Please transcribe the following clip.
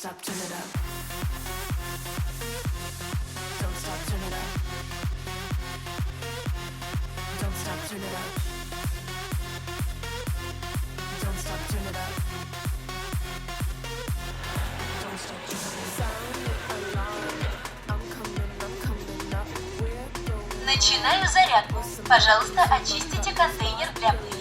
stop, turn it up. Don't stop, turn it up. Don't stop, turn it up. Don't stop, turn it up. Don't stop, turn it up. Sound the alarm. I'm coming up. We're going. Начинаю зарядку. Пожалуйста, очистите контейнер для пыли.